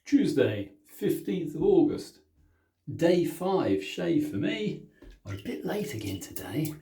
Tuesday, 15th of August, day 5 shave for me. I'm a bit late again today,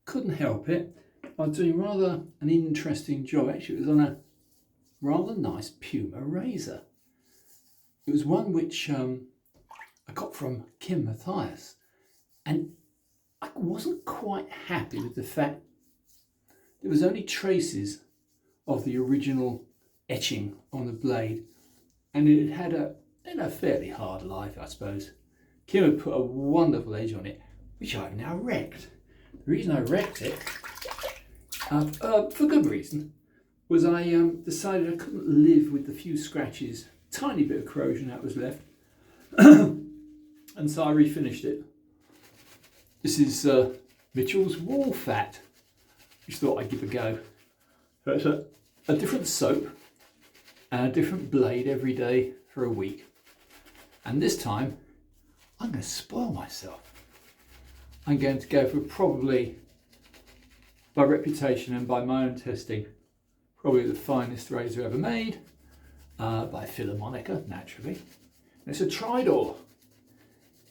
couldn't help it. I was doing rather an interesting job. Actually, it was on a rather nice Puma razor. It was one which I got from Kim Matthias, and I wasn't quite happy with the fact there was only traces of the original etching on the blade, and it had a fairly hard life, I suppose. Kim had put a wonderful edge on it, which I've now wrecked. The reason I wrecked it, for good reason, was I decided I couldn't live with the few scratches, tiny bit of corrosion that was left, and so I refinished it. This is Mitchell's Wall Fat, which I thought I'd give a go. So it's a different soap and a different blade every day for a week. And this time, I'm going to spoil myself. I'm going to go for probably, by reputation and by my own testing, probably the finest razor ever made, by Filly14, naturally. And it's a tridur.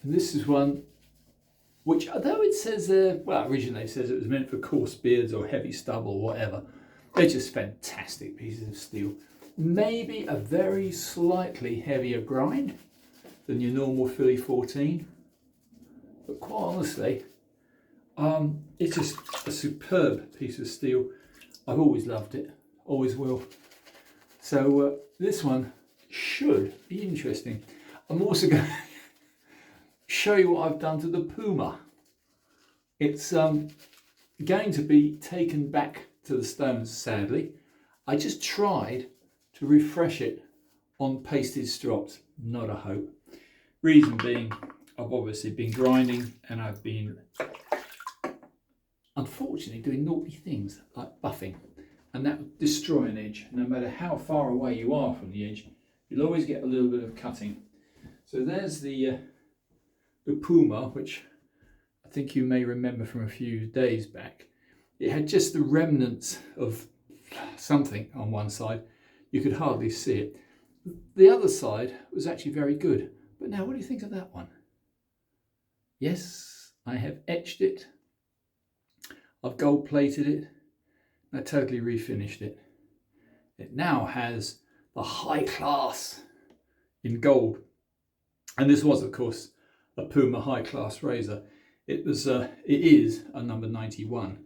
And this is one which, although it says, well, originally it says it was meant for coarse beards or heavy stubble or whatever, they're just fantastic pieces of steel. Maybe a very slightly heavier grind than your normal Filly14, but quite honestly, it's just a superb piece of steel. I've always loved it, always will. So this one should be interesting. I'm also going to show you what I've done to the Puma. It's going to be taken back to the stones, sadly. I just tried to refresh it on pasted strops, not a hope. Reason being, I've obviously been grinding and I've been unfortunately doing naughty things like buffing, and that would destroy an edge. No matter how far away you are from the edge, you'll always get a little bit of cutting. So there's the Puma, which I think you may remember from a few days back. It had just the remnants of something on one side. You could hardly see it. The other side was actually very good. But now, what do you think of that one? Yes, I have etched it. I've gold plated it. I totally refinished it. It now has the high class in gold. And this was, of course, a Puma high class razor. It is a number 91.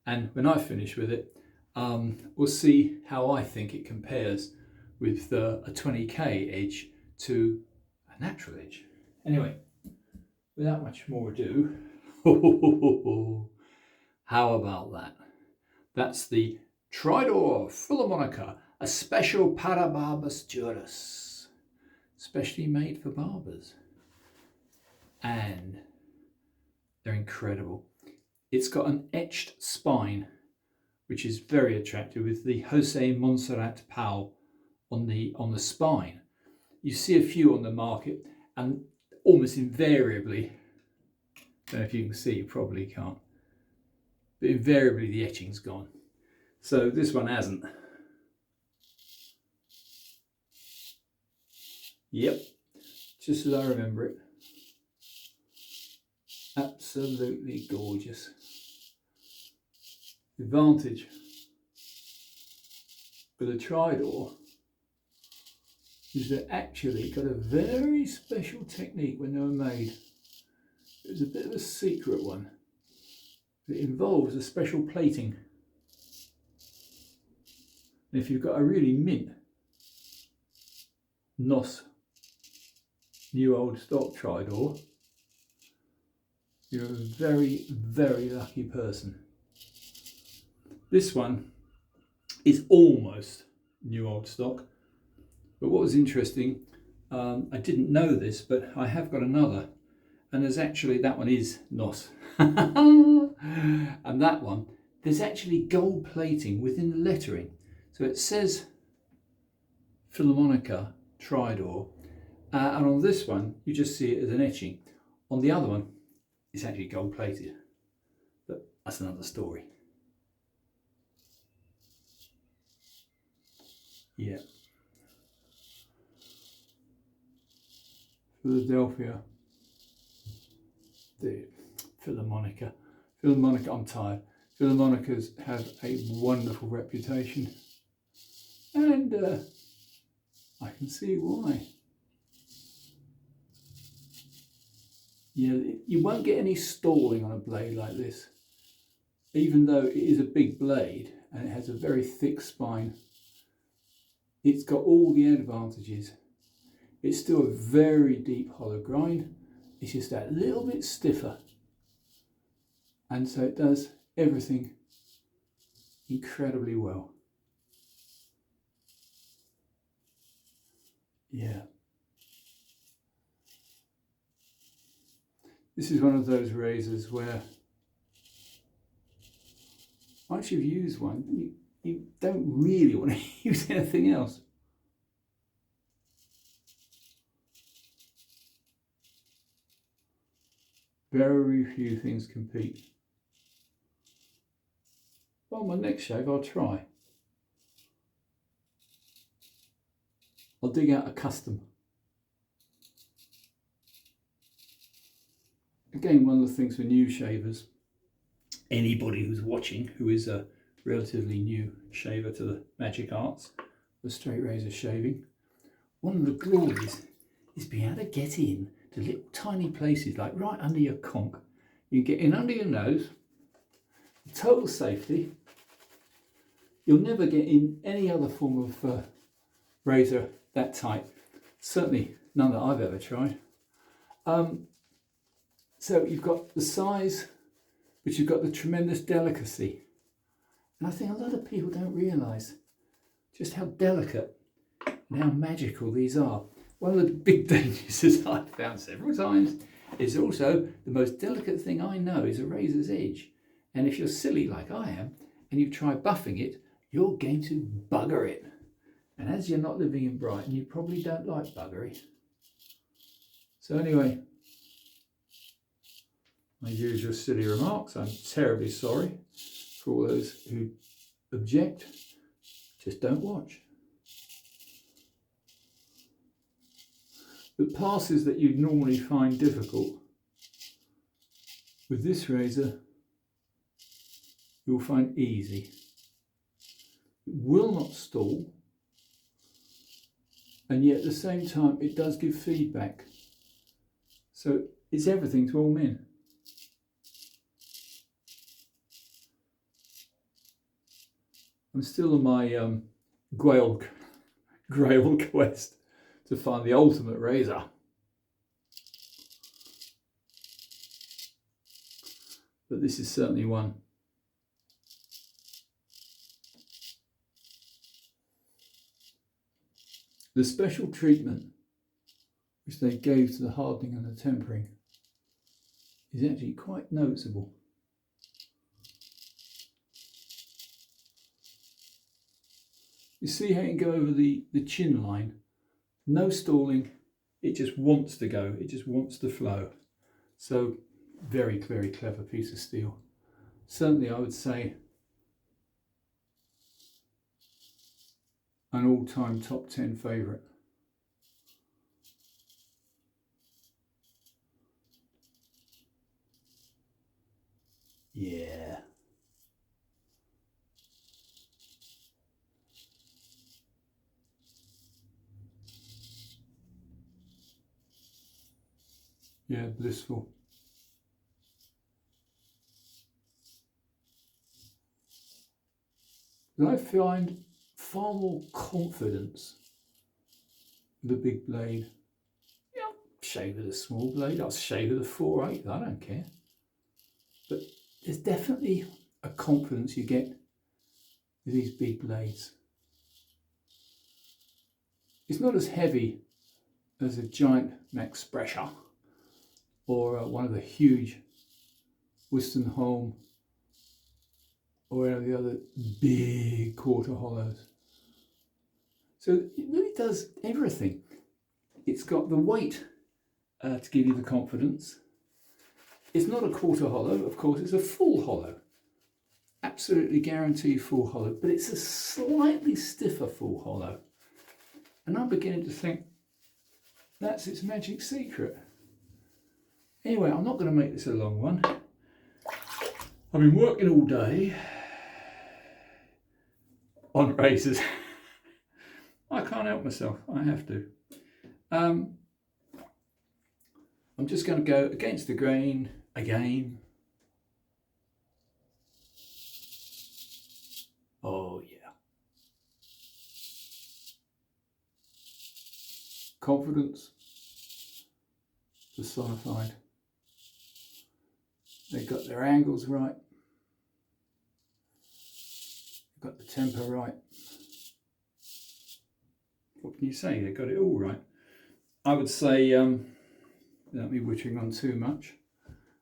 And when I finish with it, we'll see how I think it compares with a 20k edge to a natural edge. Anyway, without much more ado, how about that? That's the tridur Filly14, a special para barbas juris, specially made for barbers. And they're incredible. It's got an etched spine, which is very attractive, with the Jose Montserrat Pau on the spine. You see a few on the market, and almost invariably, I don't know if you can see, you probably can't, but invariably the etching's gone. So this one hasn't. Yep, just as I remember it. Absolutely gorgeous. The advantage with a tridur is that actually got a very special technique when they were made. It was a bit of a secret one. It involves a special plating. And if you've got a really mint NOS new old stock tridur, you're a very, very lucky person. This one is almost new old stock, but what was interesting, I didn't know this, but I have got another, and there's actually, that one is NOS, and that one, there's actually gold plating within the lettering. So it says Filly14 tridur, and on this one, you just see it as an etching. On the other one, it's actually gold plated, but that's another story. Yeah. Philadelphia, the Philharmonica. Philharmonica, I'm tired. Philharmonicas have a wonderful reputation, and I can see why. Yeah, you won't get any stalling on a blade like this, even though it is a big blade and it has a very thick spine. It's got all the advantages. It's still a very deep hollow grind. It's just that little bit stiffer, and so it does everything incredibly well. Yeah. This is one of those razors where once you've used one, you don't really want to use anything else. Very few things compete. On my next shave, I'll try. I'll dig out a custom. Again, one of the things for new shavers, anybody who's watching who is a relatively new shaver to the magic arts, the straight razor shaving, one of the glories is being able to get in to little tiny places like right under your conch. You get in under your nose, total safety. You'll never get in any other form of razor that tight. Certainly none that I've ever tried. So you've got the size, but you've got the tremendous delicacy. And I think a lot of people don't realise just how delicate and how magical these are. One of the big dangers, as I've found several times, is also the most delicate thing I know is a razor's edge. And if you're silly like I am, and you try buffing it, you're going to bugger it. And as you're not living in Brighton, you probably don't like buggery. So anyway, my usual silly remarks. I'm terribly sorry for all those who object. Just don't watch. The passes that you'd normally find difficult, with this razor, you'll find easy. It will not stall, and yet at the same time it does give feedback. So it's everything to all men. I'm still on my grail quest to find the ultimate razor. But this is certainly one. The special treatment which they gave to the hardening and the tempering is actually quite noticeable. You see how you can go over the chin line? No stalling, it just wants to go, it just wants to flow. So very, very clever piece of steel. Certainly I would say an all-time top 10 favourite. Yeah. Yeah, blissful. But I find far more confidence with a big blade. Yeah, I'll shave with a small blade, I'll shave with a 4/8, I don't care. But there's definitely a confidence you get with these big blades. It's not as heavy as a giant Max Sprecher or one of the huge Western Home or any of the other big quarter hollows. So it really does everything. It's got the weight to give you the confidence. It's not a quarter hollow, of course, it's a full hollow. Absolutely guaranteed full hollow, but it's a slightly stiffer full hollow. And I'm beginning to think That's its magic secret. Anyway, I'm not going to make this a long one. I've been working all day on razors. I can't help myself, I have to. I'm just going to go against the grain again. Oh yeah. Confidence personified. They got their angles right. Got the tempo right. What can you say? They got it all right. I would say, without me wittering on too much,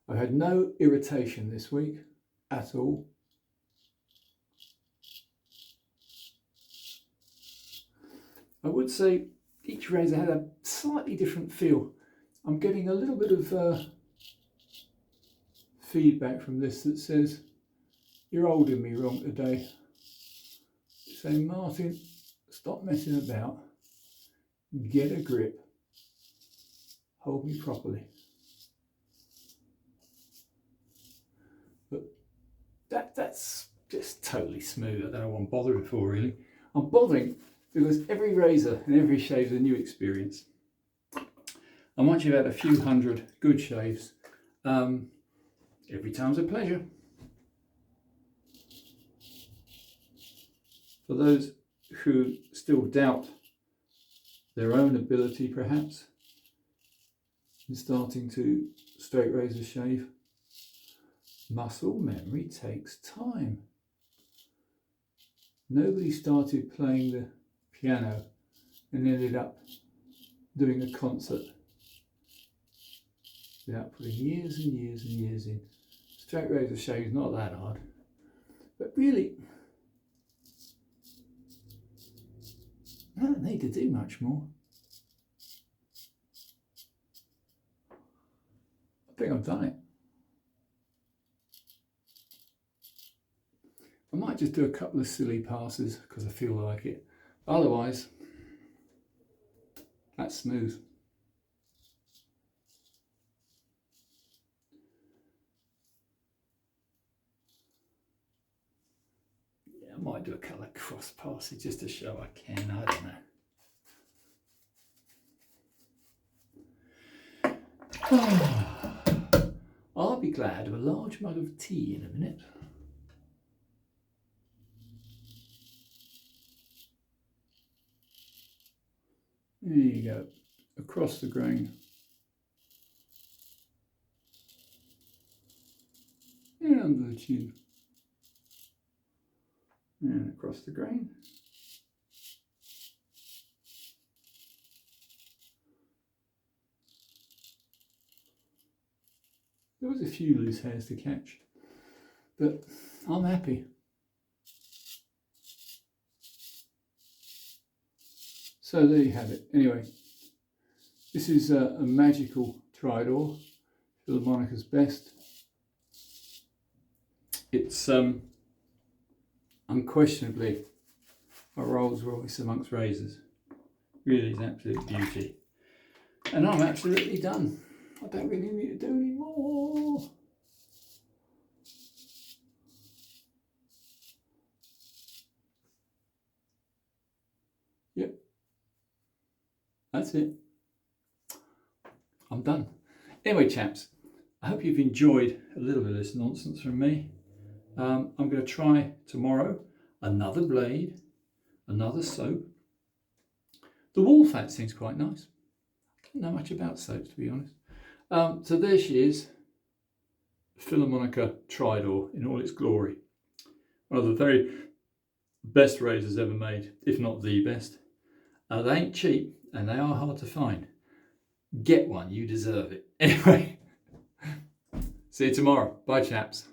I had no irritation this week at all. I would say each razor had a slightly different feel. I'm getting a little bit of feedback from this that says, you're holding me wrong today. Saying, Martin, stop messing about, get a grip, hold me properly. But that's just totally smooth. I don't know what I'm bothering for really. I'm bothering because every razor and every shave is a new experience. And once you've had a few hundred good shaves, every time's a pleasure. For those who still doubt their own ability perhaps in starting to straight razor shave, muscle memory takes time. Nobody started playing the piano and ended up doing a concert without putting years and years and years in. Straight razor shave is not that hard, but really I don't need to do much more. I think I've done it. I might just do a couple of silly passes because I feel like it. Otherwise, that's smooth. Yeah, I might do a couple of cross passes just to show I can. I don't know. I'll be glad of a large mug of tea in a minute. There you go, across the grain. And under the chin. And across the grain. There was a few loose hairs to catch, but I'm happy. So there you have it. Anyway, this is a magical tridur, Filly14's best. It's unquestionably a Rolls Royce amongst razors. Really is an absolute beauty. And I'm absolutely done. I don't really need to do any more. Yep. That's it. I'm done. Anyway, chaps, I hope you've enjoyed a little bit of this nonsense from me. I'm going to try tomorrow another blade, another soap. The wool fat seems quite nice. I don't know much about soaps, to be honest. So there she is, Filly14 tridur in all its glory. One of the very best razors ever made, if not the best. They ain't cheap and they are hard to find. Get one, you deserve it. Anyway, see you tomorrow. Bye, chaps.